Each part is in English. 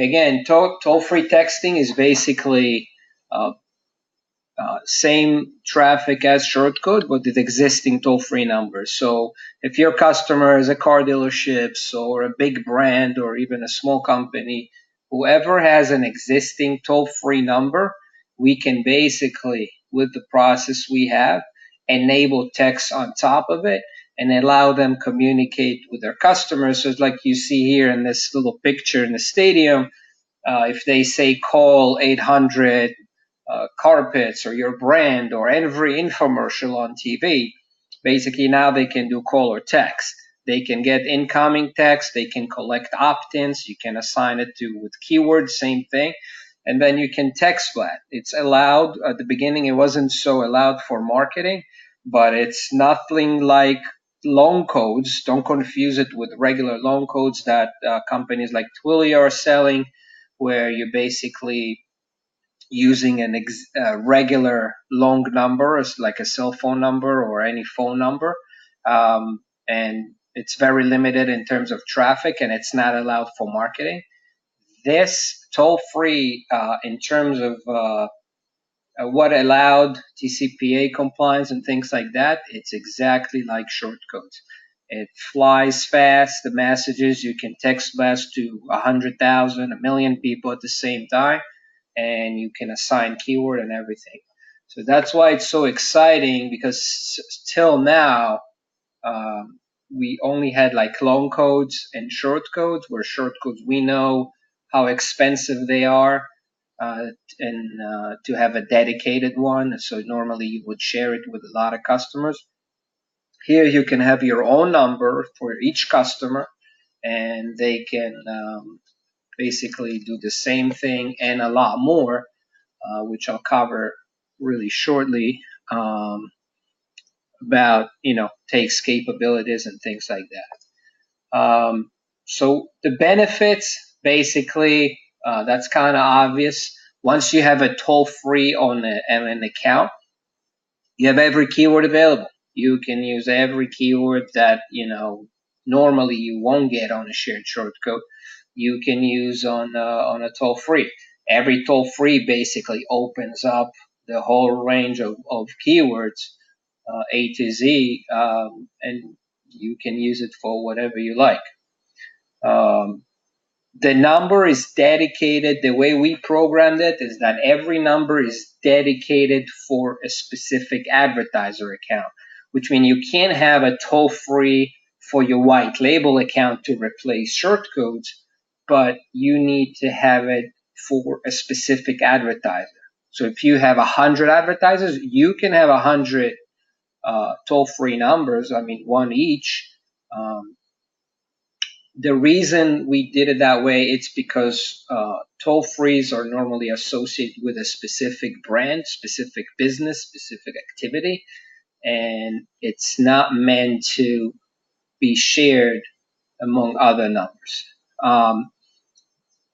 again, toll-free texting is basically uh, same traffic as shortcode, but with existing toll-free numbers. So if your customer is a car dealership or a big brand or even a small company, whoever has an existing toll-free number, we can basically, with the process we have, enable text on top of it and allow them communicate with their customers. So it's like you see here in this little picture in the stadium, if they say call 800 carpets or your brand or every infomercial on TV, basically now they can do call or text. They can get incoming text, they can collect opt-ins, you can assign it to with keywords, same thing, and then you can text that. It's allowed. At the beginning it wasn't so allowed for marketing, but it's nothing like loan codes. Don't confuse it with regular loan codes that companies like Twilio are selling, where you basically using a regular long number as like a cell phone number or any phone number, and it's very limited in terms of traffic and it's not allowed for marketing. This toll free, in terms of what allowed TCPA compliance and things like that, it's exactly like shortcodes. It flies fast. The messages you can text blast to 100,000, a million people at the same time, and you can assign keyword and everything. So that's why it's so exciting, because till now we only had like long codes and short codes, where short codes we know how expensive they are, and to have a dedicated one. So normally you would share it with a lot of customers. Here you can have your own number for each customer, and they can basically do the same thing and a lot more, which I'll cover really shortly, about takes capabilities and things like that. So the benefits, basically, that's kind of obvious. Once you have a toll-free on an account, you have every keyword available. You can use every keyword that normally you won't get on a shared shortcode. You can use on a toll-free. Every toll-free basically opens up the whole range of keywords, A to Z, and you can use it for whatever you like. The number is dedicated. The way we programmed it is that every number is dedicated for a specific advertiser account, which means you can't have a toll-free for your white label account to replace shortcodes, but you need to have it for a specific advertiser. So if you have 100 advertisers, you can have 100 toll-free numbers, one each. The reason we did it that way, it's because toll-frees are normally associated with a specific brand, specific business, specific activity, and it's not meant to be shared among other numbers.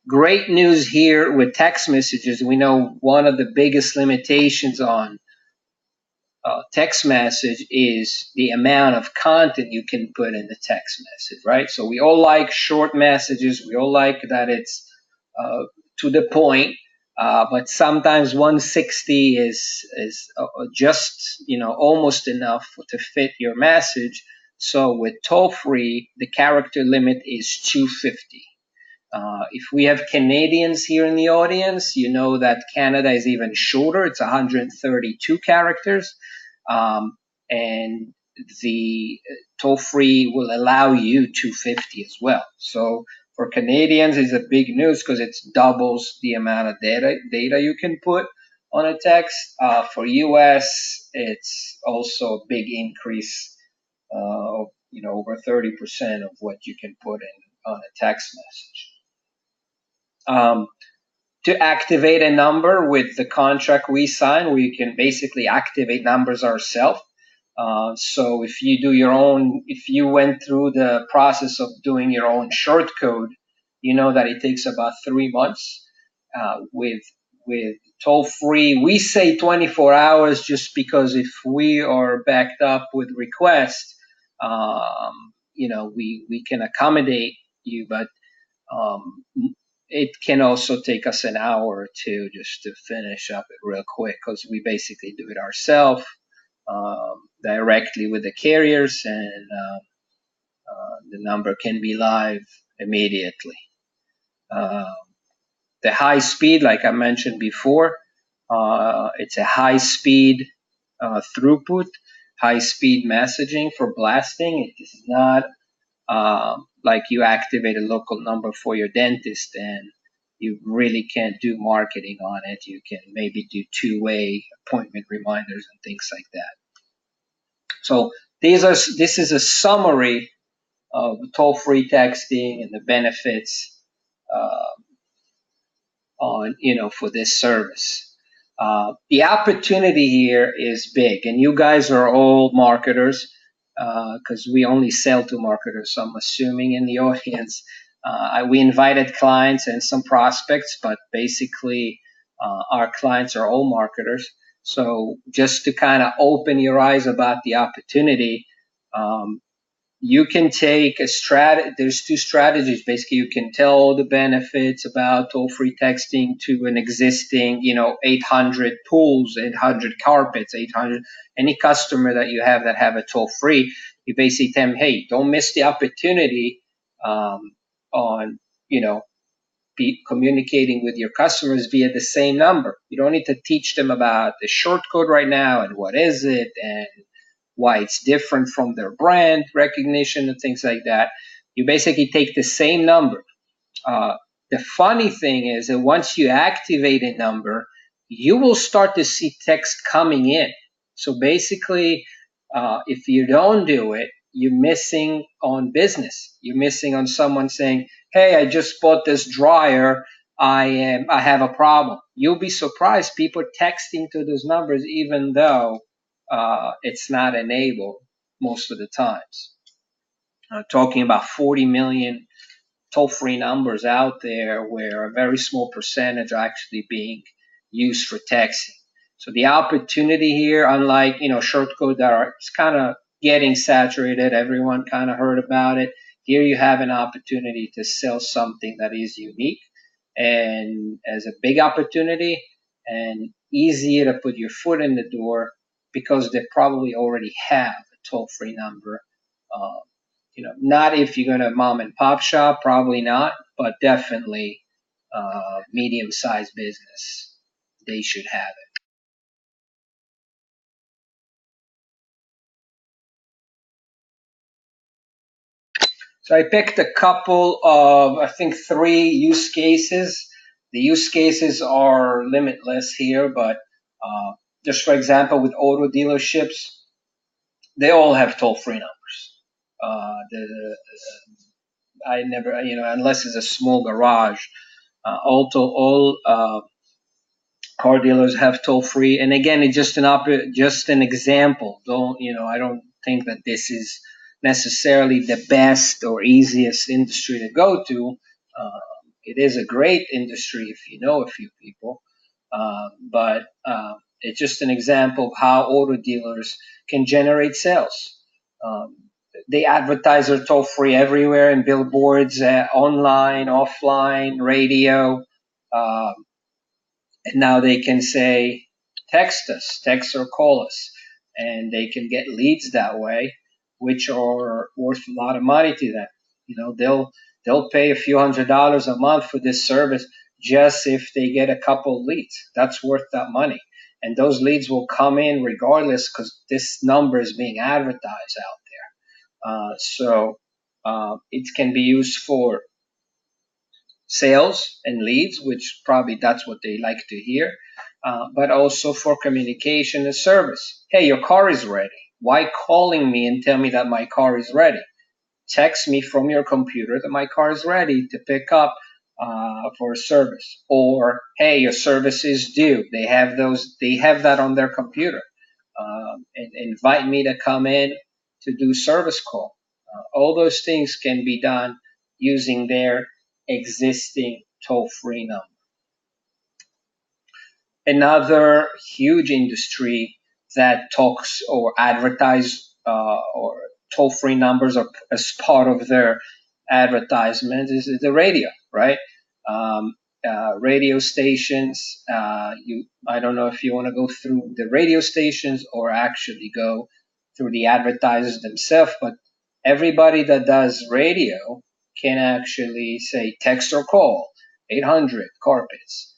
Great news here with text messages. We know one of the biggest limitations on text message is the amount of content you can put in the text message, right? So we all like short messages. We all like that it's to the point, but sometimes 160 is just almost enough to fit your message. So with toll free, the character limit is 250. If we have Canadians here in the audience, you know that Canada is even shorter. It's 132 characters. And the toll-free will allow you 250 as well. So for Canadians, it's a big news because it doubles the amount of data you can put on a text. For US, it's also a big increase of over 30% of what you can put in on a text message. To activate a number with the contract we sign, we can basically activate numbers ourselves. So if you went through the process of doing your own short code, you know that it takes about 3 months. With toll free, we say 24 hours just because if we are backed up with requests, we can accommodate you, but it can also take us an hour or two just to finish up it real quick because we basically do it ourselves directly with the carriers, and the number can be live immediately. The high speed, like I mentioned before, it's a high speed throughput, high speed messaging for blasting. It is not like you activate a local number for your dentist and you really can't do marketing on it. You can maybe do two-way appointment reminders and things like that. So this is a summary of toll-free texting and the benefits on for this service. The opportunity here is big, and you guys are all marketers because we only sell to marketers. So I'm assuming in the audience, we invited clients and some prospects, but basically our clients are all marketers. So just to kind of open your eyes about the opportunity, you can take a there's two strategies. Basically, you can tell all the benefits about toll-free texting to an existing, 800 pools, 800 carpets, 800, any customer that you have that have a toll-free. You basically tell them, hey, don't miss the opportunity on, be communicating with your customers via the same number. You don't need to teach them about the short code right now and what is it and why it's different from their brand recognition and things like that. You basically take the same number. The funny thing is that once you activate a number, you will start to see text coming in. So basically, if you don't do it, you're missing on business. You're missing on someone saying, hey, I just bought this dryer. I have a problem. You'll be surprised people texting to those numbers even though it's not enabled most of the times. Talking about 40 million toll-free numbers out there where a very small percentage are actually being used for texting. So the opportunity here, unlike shortcode that are it's kind of getting saturated, everyone kind of heard about it. Here you have an opportunity to sell something that is unique and as a big opportunity and easier to put your foot in the door because they probably already have a toll-free number. Not if you're going to mom and pop shop, probably not, but definitely medium-sized business, they should have it. So I picked a couple of, I think, 3 use cases. The use cases are limitless here, but just for example, with auto dealerships, they all have toll-free numbers. I never, unless it's a small garage, all car dealers have toll-free. And again, it's just an example. I don't think that this is necessarily the best or easiest industry to go to. It is a great industry if you know a few people, but it's just an example of how auto dealers can generate sales. They advertise their toll-free everywhere in billboards, online, offline, radio. And now they can say, text us, text or call us. And they can get leads that way, which are worth a lot of money to them. They'll pay a few $100s a month for this service just if they get a couple leads. That's worth that money. And those leads will come in regardless because this number is being advertised out there. So it can be used for sales and leads, which probably that's what they like to hear, but also for communication and service. Hey, your car is ready. Why calling me and tell me that my car is ready? Text me from your computer that my car is ready to pick up for a service. Or, hey, your service is due. They have that on their computer. And invite me to come in to do service call. All those things can be done using their existing toll-free number. Another huge industry that talks or advertise or toll-free numbers are as part of their advertisement is the radio, right? radio stations. I don't know if you want to go through the radio stations or actually go through the advertisers themselves, but everybody that does radio can actually say text or call 800 carpets.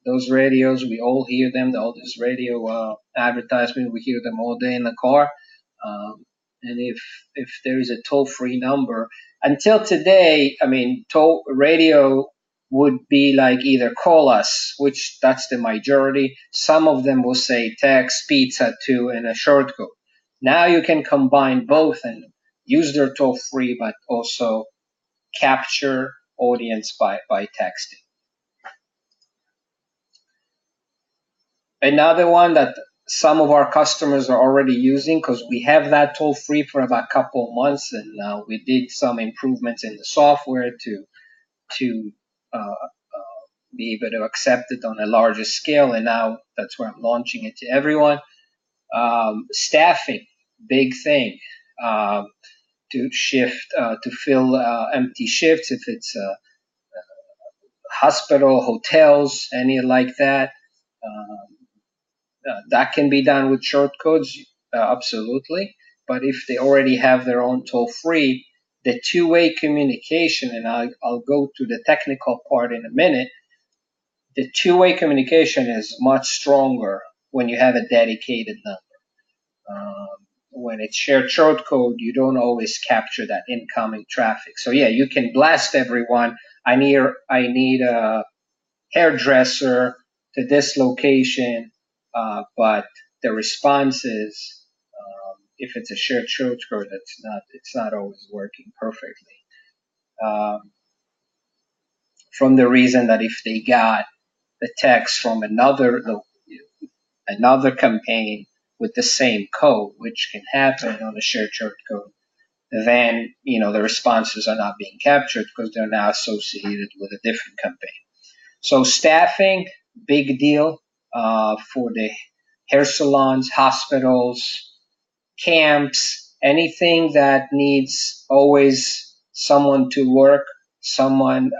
Those radios, we all hear them. All this radio advertisement, we hear them all day in the car. And if there is a toll-free number, until today, I mean, toll radio would be like either call us, which that's the majority. Some of them will say text, pizza too, and a short code. Now you can combine both and use their toll free, but also capture audience by texting. Another one that some of our customers are already using, because we have that toll free for about a couple of months, and we did some improvements in the software to be able to accept it on a larger scale, and now that's where I'm launching it to everyone. Staffing, big thing. To shift, to fill empty shifts, if it's hospital, hotels, any like that. That can be done with shortcodes, absolutely. But if they already have their own toll free, the two-way communication, and I'll go to the technical part in a minute, the two-way communication is much stronger when you have a dedicated number. When it's shared shortcode, you don't always capture that incoming traffic. So yeah, you can blast everyone. I need a hairdresser to this location, but the response is, if it's a shared shortcode, it's not always working perfectly. From the reason that if they got the text from another campaign with the same code, which can happen on a shared shortcode, then the responses are not being captured because they're now associated with a different campaign. So staffing, big deal for the hair salons, hospitals, camps, anything that needs always someone to work, someone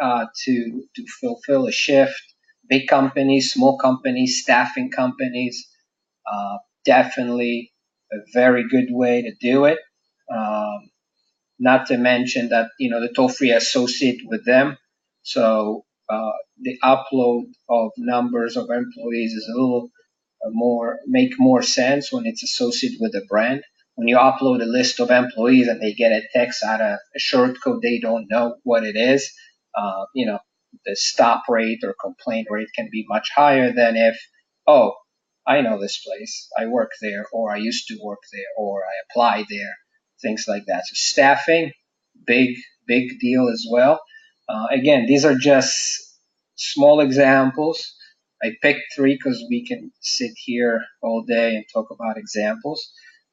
to fulfill a shift. Big companies, small companies, staffing companies, definitely a very good way to do it. Not to mention that the toll-free associate with them, so the upload of numbers of employees is a little make more sense when it's associated with a brand. When you upload a list of employees and they get a text out of a short code, they don't know what it is. The stop rate or complaint rate can be much higher than if, oh, I know this place, I work there, or I used to work there, or I applied there, things like that. So staffing, big deal as well. Again, these are just small examples. I picked three because we can sit here all day and talk about examples,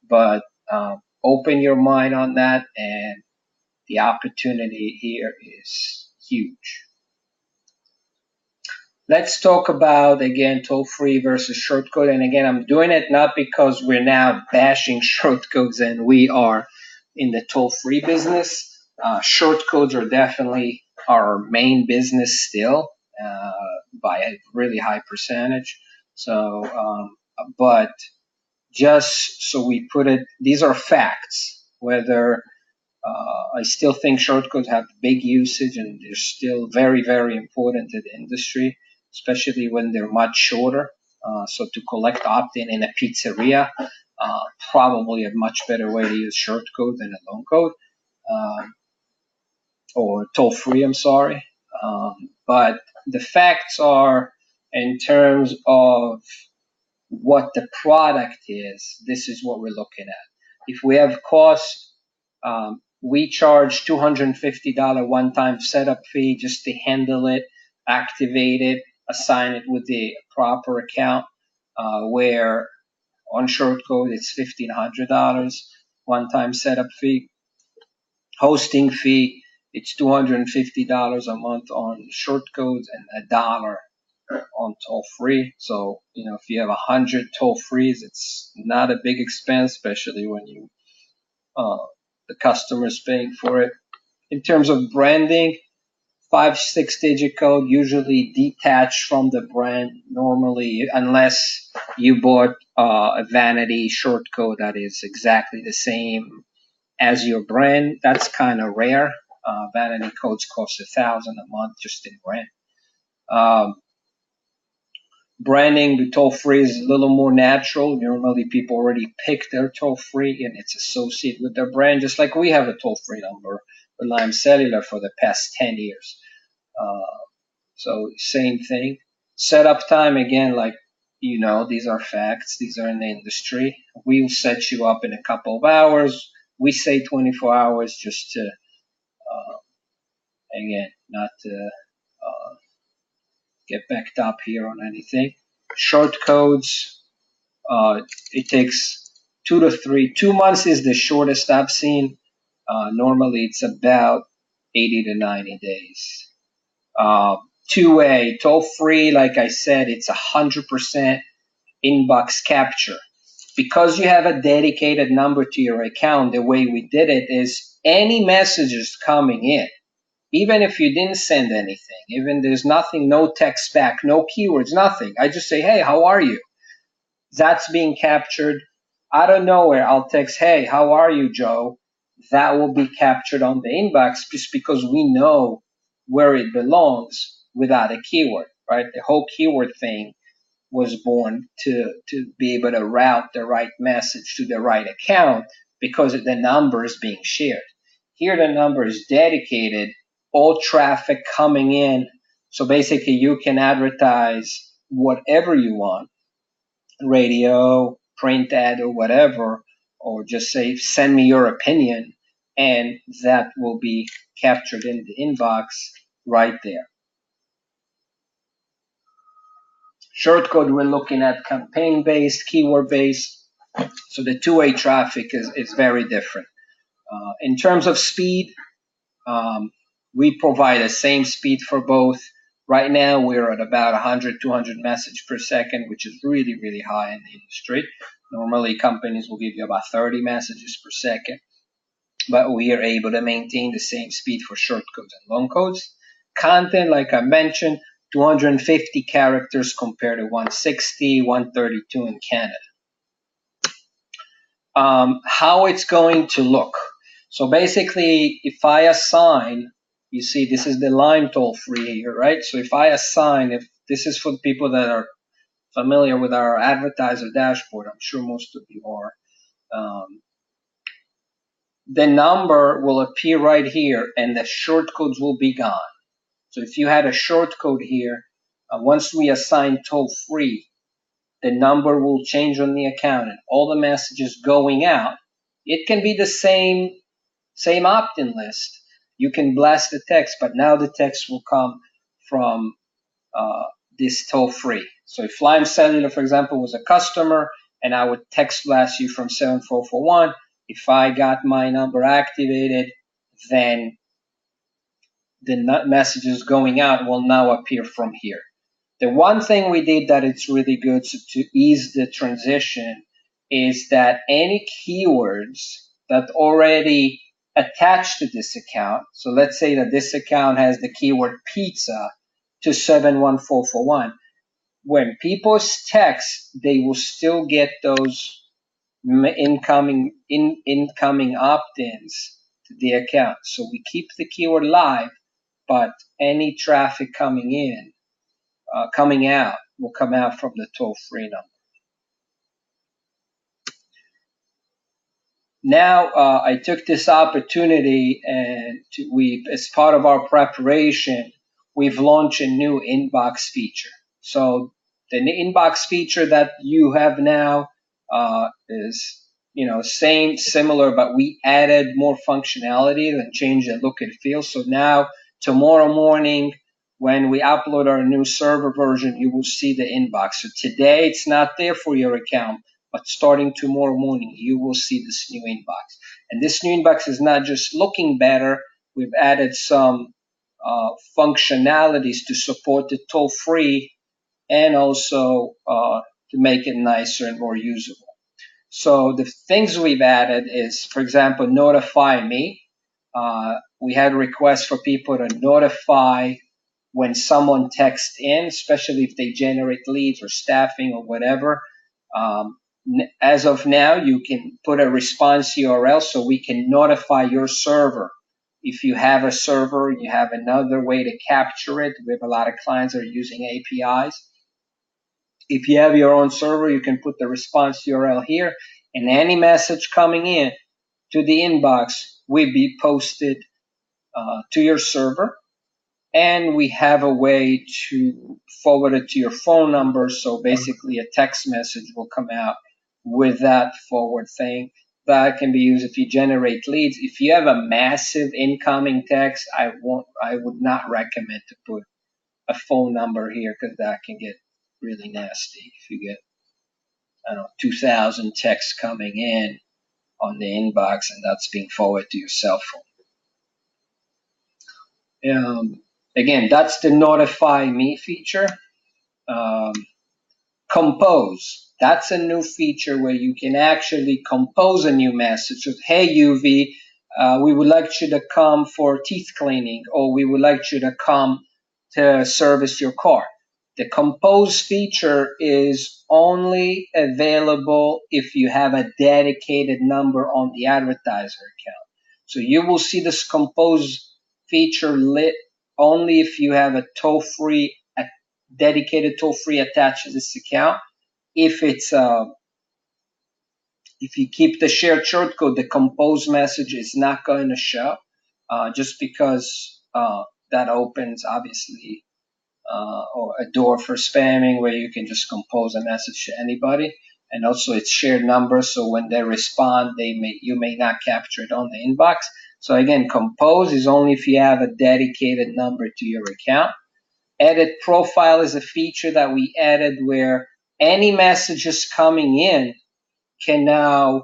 but open your mind on that, and the opportunity here is huge. Let's talk about, again, toll-free versus shortcode. And again, I'm doing it not because we're now bashing shortcodes and we are in the toll-free business. Shortcodes are definitely our main business still, by a really high percentage. So, but just so we put it, these are facts. Whether I still think shortcodes have big usage and they're still very, very important to the industry, especially when they're much shorter. So to collect opt-in in a pizzeria, probably a much better way to use shortcode than a long code, or toll-free, I'm sorry. But the facts are, in terms of what the product is, this is what we're looking at. If we have cost, we charge $250 one-time setup fee just to handle it, activate it, assign it with the proper account, where on shortcode it's $1,500 one-time setup fee. Hosting fee, it's $250 a month on shortcodes and $1 on toll free. So, if you have 100 toll frees, it's not a big expense, especially when the customer's paying for it. In terms of branding, 5, 6 digit code, usually detached from the brand normally, unless you bought a vanity short code that is exactly the same as your brand. That's kind of rare. Vanity codes cost 1,000 a month just in brand. Um, Branding with toll free is a little more natural. Normally, people already pick their toll free and it's associated with their brand, just like we have a toll free number with Lime Cellular for the past 10 years. Uh, so, same thing. Setup time, again, like, these are facts, these are in the industry. We'll set you up in a couple of hours. We say 24 hours just to, again, not to get backed up here on anything. Short codes, it takes 2 to 3. 2 months is the shortest I've seen. Normally, it's about 80 to 90 days. Two-way, toll-free, like I said, it's 100% inbox capture. Because you have a dedicated number to your account, the way we did it is any messages coming in, even if you didn't send anything, even there's nothing, no text back, no keywords, nothing. I just say, hey, how are you? That's being captured out of nowhere. I'll text, hey, how are you, Joe? That will be captured on the inbox just because we know where it belongs without a keyword, right? The whole keyword thing was born to be able to route the right message to the right account because the number is being shared. Here, the number is dedicated, all traffic coming in. So basically, you can advertise whatever you want, radio, print ad, or whatever, or just say, send me your opinion, and that will be captured in the inbox right there. Shortcode, we're looking at campaign-based, keyword-based, so the two-way traffic is very different. In terms of speed, we provide the same speed for both. Right now, we're at about 100, 200 messages per second, which is really, really high in the industry. Normally, companies will give you about 30 messages per second, but we are able to maintain the same speed for short codes and long codes. Content, like I mentioned, 250 characters compared to 160, 132 in Canada. How it's going to look. So basically, if I assign, you see, this is the line toll free here, right? So if I assign, if this is for people that are familiar with our advertiser dashboard, I'm sure most of you are, the number will appear right here and the short codes will be gone. So if you had a short code here, once we assign toll free, the number will change on the account and all the messages going out, it can be the same opt-in list. You can blast the text, but now the text will come from this toll free. So if Lime Cellular, for example, was a customer and I would text blast you from 7441, if I got my number activated, then the messages going out will now appear from here. The one thing we did that it's really good to ease the transition is that any keywords that already attached to this account, so let's say that this account has the keyword pizza to 71441, when people text, they will still get those incoming opt-ins to the account. So we keep the keyword live, but any traffic coming out will come out from the toll-free number. Now, I took this opportunity and as part of our preparation, we've launched a new inbox feature. So the inbox feature that you have now is, similar, but we added more functionality and changed the look and feel. So now, tomorrow morning, when we upload our new server version, you will see the inbox. So today, it's not there for your account, but starting tomorrow morning, you will see this new inbox. And this new inbox is not just looking better. We've added some functionalities to support the toll-free and also to make it nicer and more usable. So the things we've added is, for example, notify me. We had requests for people to notify when someone texts in, especially if they generate leads or staffing or whatever. As of now, you can put a response URL so we can notify your server. If you have a server, you have another way to capture it. We have a lot of clients that are using APIs. If you have your own server, you can put the response URL here, and any message coming in to the inbox will be posted to your server. And we have a way to forward it to your phone number. So basically a text message will come out with that forward thing. That can be used if you generate leads. If you have a massive incoming text, I would not recommend to put a phone number here, because that can get really nasty. If you get, I don't know, 2,000 texts coming in on the inbox and that's being forwarded to your cell phone. Again, that's the notify me feature. Compose. That's a new feature where you can actually compose a new message. So, hey, UV, we would like you to come for teeth cleaning, or we would like you to come to service your car. The compose feature is only available if you have a dedicated number on the advertiser account. So you will see this compose feature lit only if you have a toll-free, a dedicated toll-free attached to this account. If you keep the shared shortcode, the compose message is not going to show, just because that opens obviously or a door for spamming, where you can just compose a message to anybody. And also it's shared numbers, so when they respond, you may not capture it on the inbox. So again, compose is only if you have a dedicated number to your account. Edit profile is a feature that we added where any messages coming in can now,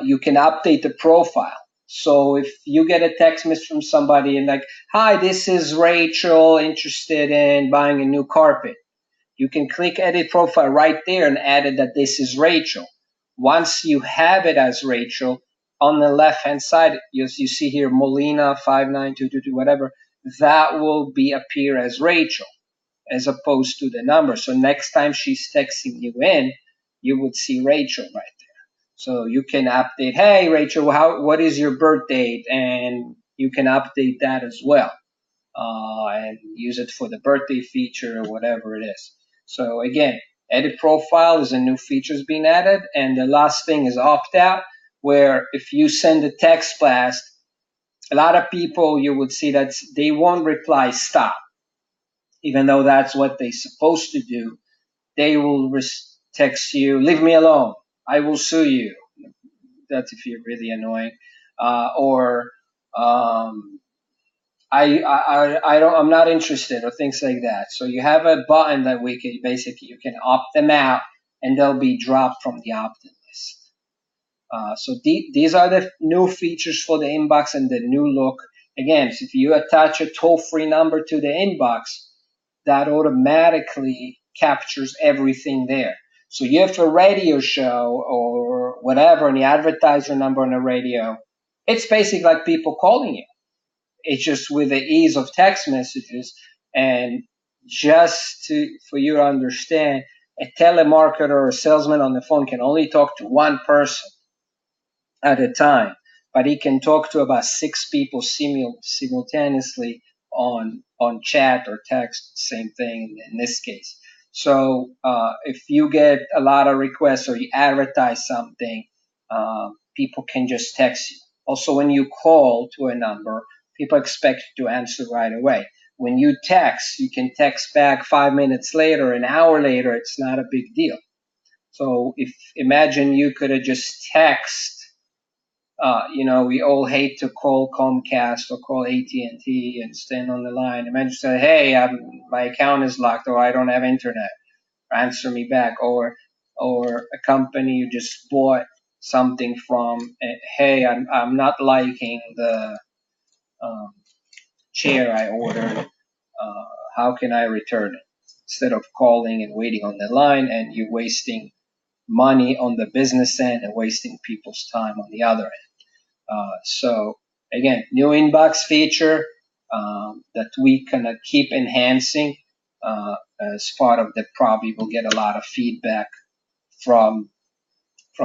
you can update the profile. So if you get a text message from somebody and like, hi, this is Rachel, interested in buying a new carpet, you can click edit profile right there and add it that this is Rachel. Once you have it as Rachel, on the left hand side, you see here Molina 59222, whatever, that will appear as Rachel as opposed to the number. So next time she's texting you in, you would see Rachel right there. So you can update, hey Rachel, what is your birth date? And you can update that as well, and use it for the birthday feature or whatever it is. So again, edit profile is a new feature being added. And the last thing is opt out, where if you send a text blast, a lot of people, you would see that they won't reply stop, even though that's what they're supposed to do. They will text you, leave me alone, I will sue you. That's if you're really annoying. Or I'm not interested, or things like that. So you have a button that you can opt them out, and they'll be dropped from the opt-in list. So these are the new features for the inbox and the new look. Again, if you attach a toll-free number to the inbox, that automatically captures everything there. So you have a radio show or whatever, and the advertiser number on the radio, it's basically like people calling you. It's just with the ease of text messages. And just for you to understand, a telemarketer or a salesman on the phone can only talk to one person at a time, but he can talk to about 6 people simultaneously on chat or text, same thing in this case. So if you get a lot of requests or you advertise something, people can just text you. Also, when you call to a number, people expect you to answer right away. When you text, you can text back 5 minutes later, an hour later, it's not a big deal. So imagine you could have just we all hate to call Comcast or call AT&T and stand on the line. Imagine say, hey, my account is locked, or I don't have internet. Answer me back. Or a company you just bought something from, hey, I'm not liking the chair I ordered. How can I return it? Instead of calling and waiting on the line, and you wasting money on the business end and wasting people's time on the other end. So again, new inbox feature that we kind of keep enhancing as part of the probably will get a lot of feedback from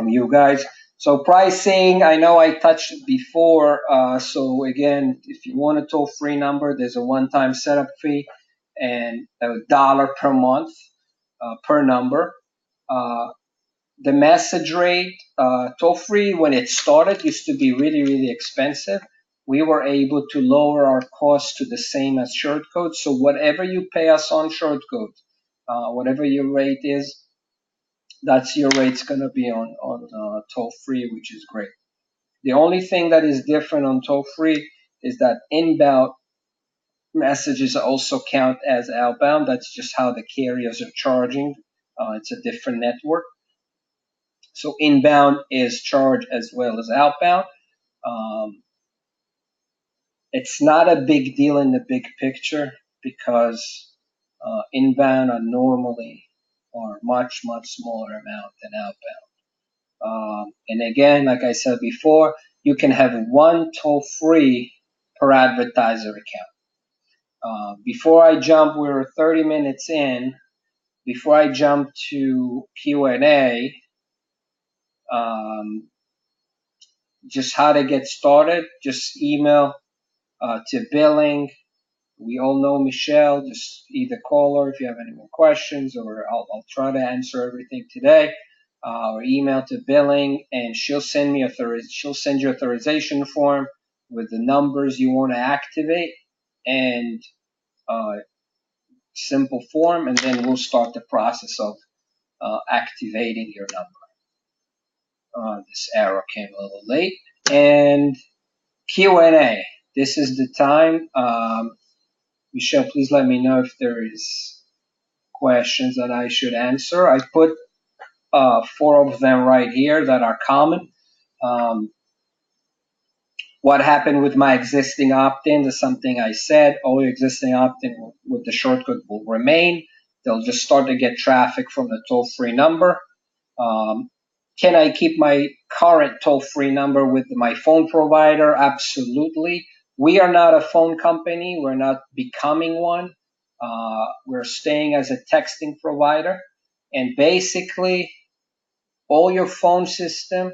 you guys. So pricing, I know I touched it before. So again, if you want a toll-free number, there's a one-time setup fee and $1 per month per number. The message rate, toll-free when it started used to be really, really expensive. We were able to lower our cost to the same as Shortcodes. So whatever you pay us on Shortcodes, whatever your rate is, that's your rate's going to be on toll free, which is great. The only thing that is different on toll free is that inbound messages also count as outbound. That's just how the carriers are charging. It's a different network. So inbound is charged as well as outbound. Um, it's not a big deal in the big picture because inbound are normally or much, much smaller amount than outbound. And again, like I said before, you can have one toll free per advertiser account. Before I jump, we're 30 minutes in. Before I jump to Q&A, just how to get started, just email to billing. We all know Michelle. Just either call her if you have any more questions, or I'll try to answer everything today. Or email to billing, and she'll send you authorization form with the numbers you want to activate and simple form, and then we'll start the process of activating your number. This arrow came a little late. And Q&A. This is the time. Michelle, please let me know if there is questions that I should answer. I put 4 of them right here that are common. What happened with my existing opt-in is something I said. All your existing opt-in with the shortcode will remain. They'll just start to get traffic from the toll-free number. Can I keep my current toll-free number with my phone provider? Absolutely. We are not a phone company. We're not becoming one. We're staying as a texting provider. And basically, all your phone system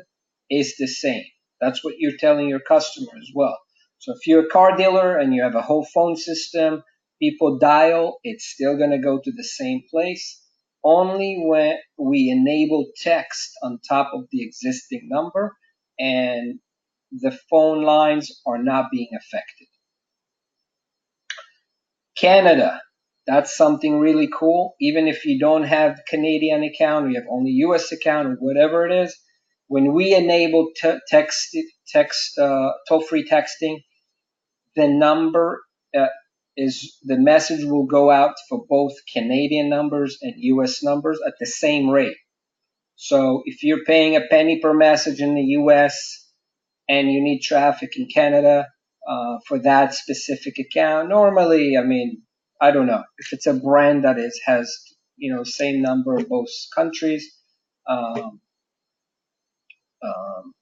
is the same. That's what you're telling your customer as well. So if you're a car dealer and you have a whole phone system, people dial, it's still going to go to the same place. Only when we enable text on top of the existing number and the phone lines are not being affected. Canada, that's something really cool. Even if you don't have Canadian account, you have only US account or whatever it is, when we enable toll-free texting, the number the message will go out for both Canadian numbers and US numbers at the same rate. So if you're paying a penny per message in the US and you need traffic in Canada for that specific account, normally, I mean, I don't know if it's a brand that has same number of both countries.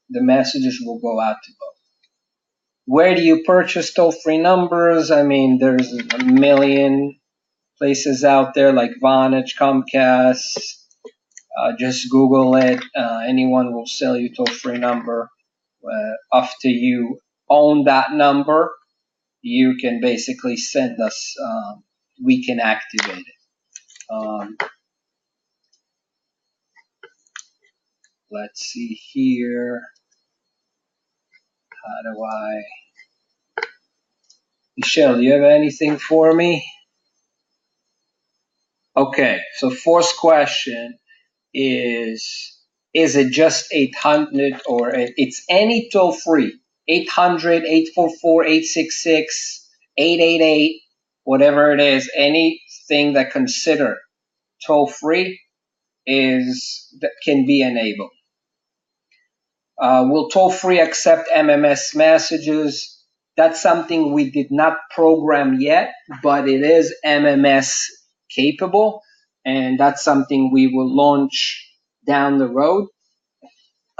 The messages will go out to both. Where do you purchase toll-free numbers? I mean, there's a million places out there like Vonage, Comcast. Just Google it. Anyone will sell you toll-free number. After you own that number, you can basically send us. We can activate it. Let's see here. How do I? Michelle, do you have anything for me? Okay, so fourth question is it just 800 or it's any toll free? 800, 844, 866, 888, whatever it is, anything that consider toll free that can be enabled. Will toll free accept MMS messages? That's something we did not program yet, but it is MMS capable, and that's something we will launch down the road.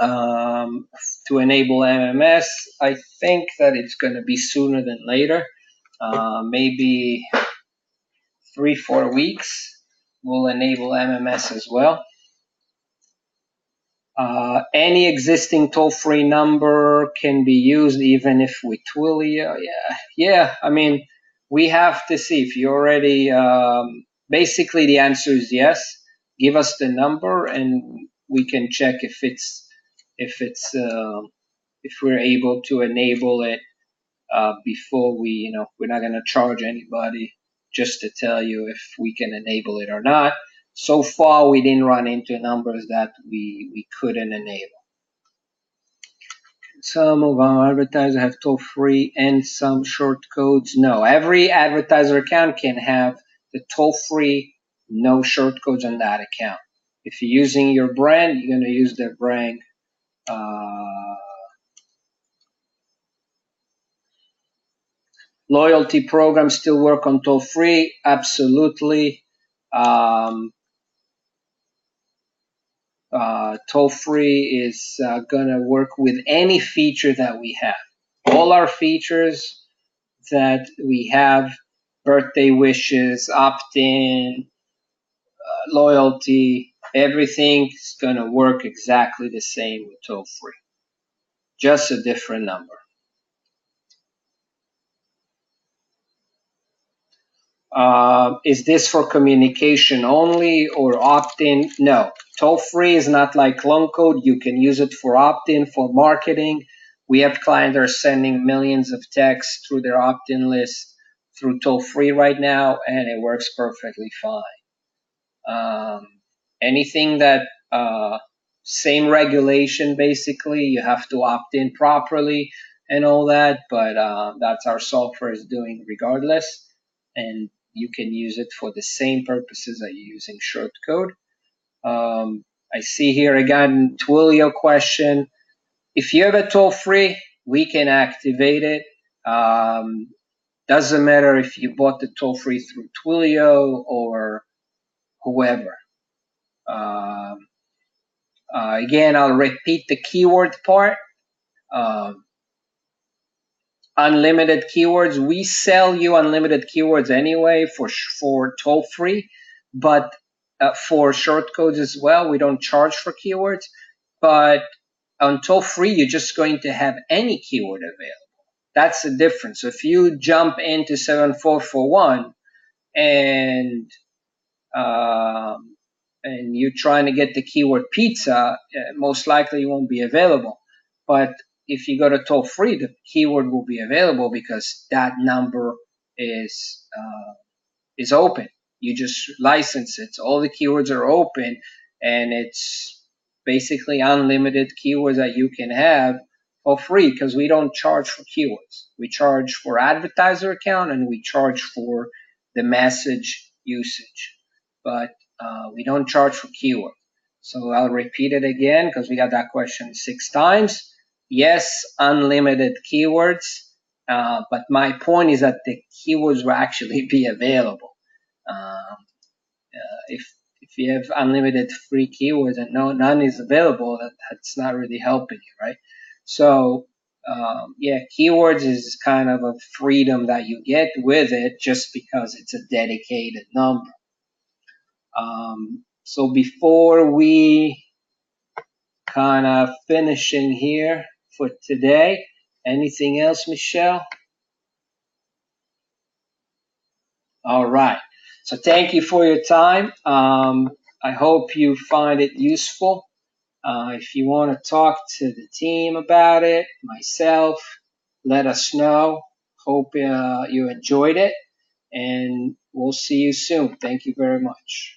to enable MMS. I think that it's going to be sooner than later. Maybe 3-4 weeks will enable MMS as well. Any existing toll-free number can be used even if with Twilio. Yeah. I mean, we have to see if you already. Basically, the answer is yes. Give us the number, and we can check if we're able to enable it before we're not going to charge anybody just to tell you if we can enable it or not. So far, we didn't run into numbers that we couldn't enable. Some of our advertisers have toll-free and some short codes. No, every advertiser account can have the toll-free, no short codes on that account. If you're using your brand, you're going to use their brand. Loyalty programs still work on toll-free? Absolutely. Toll-free is going to work with any feature that we have. All our features that we have, birthday wishes, opt-in, loyalty, everything is going to work exactly the same with toll-free. Just a different number. Is this for communication only or opt-in? No. Toll-free is not like loan code. You can use it for opt-in, for marketing. We have clients that are sending millions of texts through their opt-in list through toll-free right now, and it works perfectly fine. Anything that same regulation, basically, you have to opt in properly and all that, but that's our software is doing regardless, and you can use it for the same purposes that you're using Shortcode. I see here again Twilio question. If you have a toll free, we can activate it. Doesn't matter if you bought the toll free through Twilio or whoever. Again, I'll repeat the keyword part. Unlimited keywords. We sell you unlimited keywords anyway for toll free, but for short codes as well, we don't charge for keywords. But on toll free, you're just going to have any keyword available. That's the difference. So if you jump into 7441 and you're trying to get the keyword pizza, most likely it won't be available. But if you go to toll free, the keyword will be available because that number is open. You just license it. So all the keywords are open, and it's basically unlimited keywords that you can have for free because we don't charge for keywords. We charge for advertiser account and we charge for the message usage, but we don't charge for keywords. So I'll repeat it again because we got that question 6 times. Yes, unlimited keywords, but my point is that the keywords will actually be available. If you have unlimited free keywords and none is available, that's not really helping you, right? So yeah, keywords is kind of a freedom that you get with it just because it's a dedicated number. So before we kind of finishing here for today, anything else, Michelle? All right. So thank you for your time. I hope you find it useful. If you want to talk to the team about it, myself, let us know. Hope you enjoyed it, and we'll see you soon. Thank you very much.